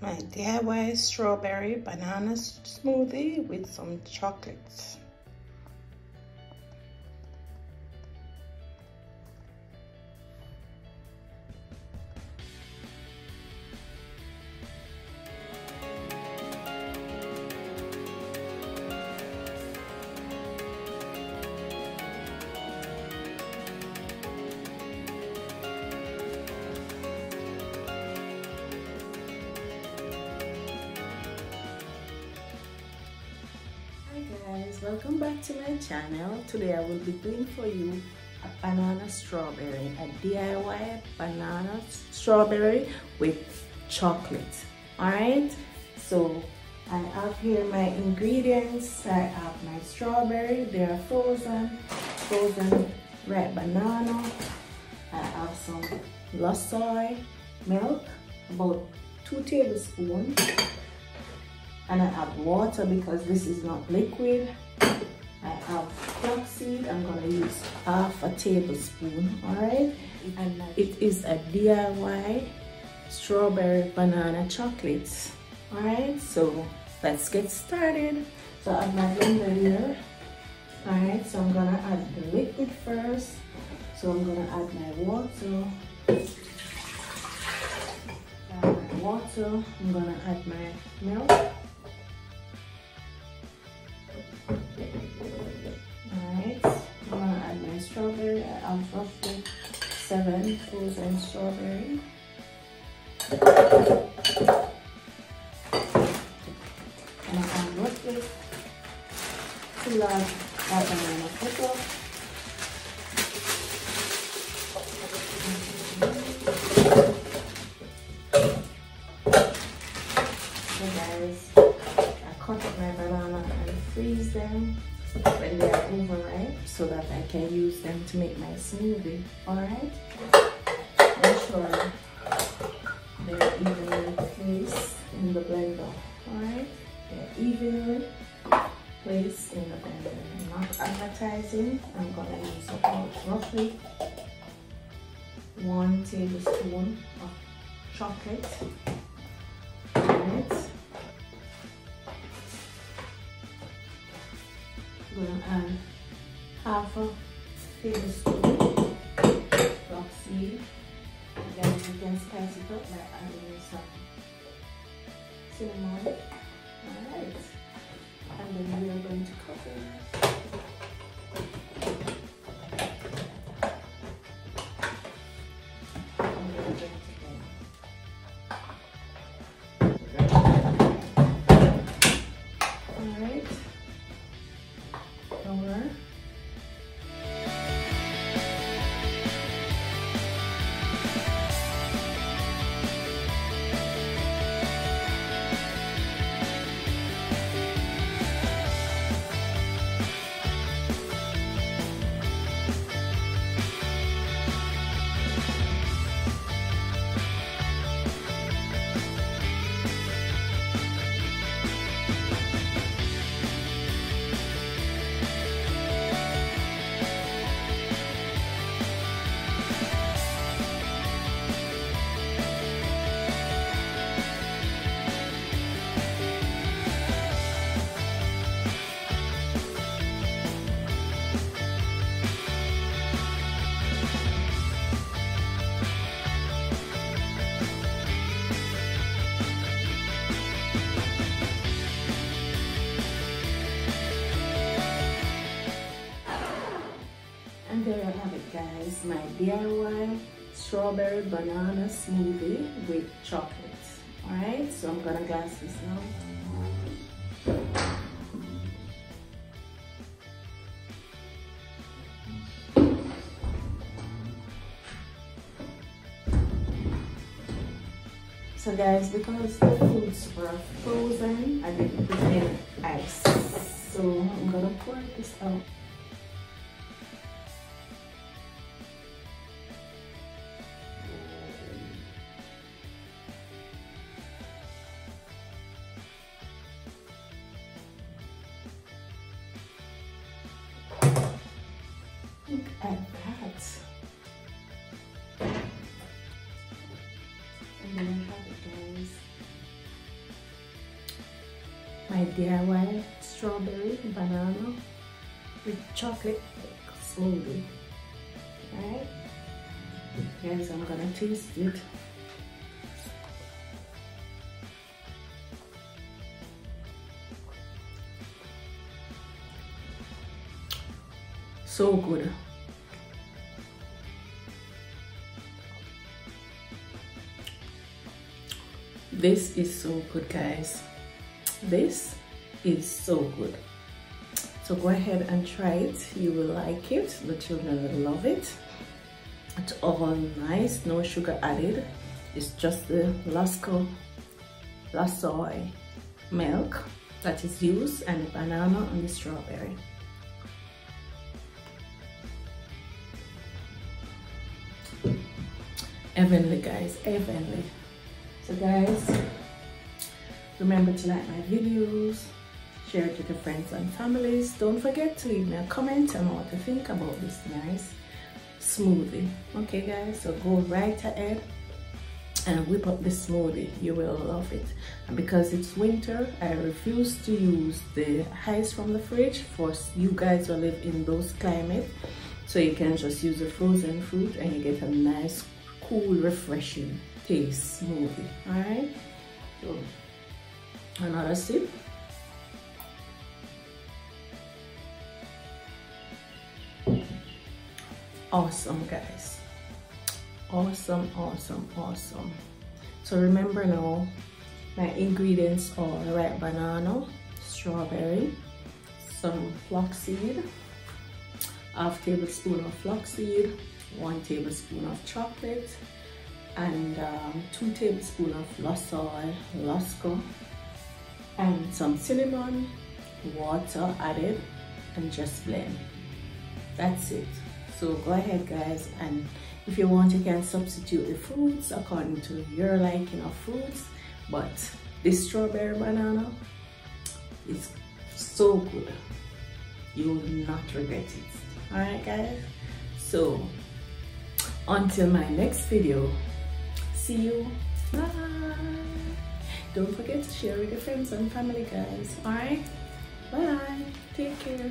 my DIY strawberry banana smoothie with some chocolates. Welcome back to my channel. Today I will be doing for you a banana strawberry, a DIY banana strawberry with chocolate. Alright, so I have here my ingredients. I have my strawberry, they are frozen red banana. I have some soy milk, about 2 tablespoons. And I have water because this is not liquid. I have flaxseed. I'm gonna use half a tablespoon. All right, and it is a DIY strawberry banana chocolates. All right, so let's get started. So I have my blender here. All right, so I'm gonna add the liquid first. So I'm gonna add my water. I'm gonna add my milk. Alright, I'm gonna add my strawberry. I have roughly 7 frozen strawberry. And I have roughly 2 large banana pepper. So guys, I cut up my banana and freeze them when they are overripe so that I can use them to make my smoothie. Alright? Make sure they're evenly placed in the blender. Alright? They're evenly placed in the blender. I'm not advertising. I'm gonna use about roughly 1 tablespoon of chocolate. Alright? I'm going to add half a tablespoon flaxseed. Then you can spice it up by adding some cinnamon. Alright. And then we are going to cover. Alright. Cover. And there you have it, guys, my DIY strawberry banana smoothie with chocolate. Alright, so I'm gonna glass this now. So guys, because the foods were frozen, I didn't put in ice. So I'm gonna pour this out. Look at that. And then I have it, guys. my DIY strawberry banana with chocolate smoothie. Alright, guys, I'm gonna taste it. So good. This is so good, guys. This is so good. So go ahead and try it. You will like it. The children will love it. It's all nice, no sugar added. It's just the soy milk that is used, and the banana and the strawberry. Heavenly, guys, heavenly. So guys, remember to like my videos, share it with your friends and families. Don't forget to leave me a comment on what you think about this nice smoothie. Okay guys, so go right ahead and whip up this smoothie. You will love it. And because it's winter, I refuse to use the ice from the fridge for you guys who live in those climates. So you can just use the frozen fruit and you get a nice, cool, refreshing taste smoothie. All right, so another sip. Awesome, guys. Awesome, awesome, awesome. So remember now, my ingredients are ripe banana, strawberry, some flaxseed, half tablespoon of flaxseed, 1 tablespoon of chocolate, and 2 tablespoons of lost oil, Lasco, and some cinnamon, water added, and just blend. That's it. So go ahead, guys, and if you want, you can substitute the fruits according to your liking of fruits, but this strawberry banana is so good. You will not regret it. All right, guys, so until my next video, see you. Bye. Don't forget to share with your friends and family, guys. All right, bye. Take care.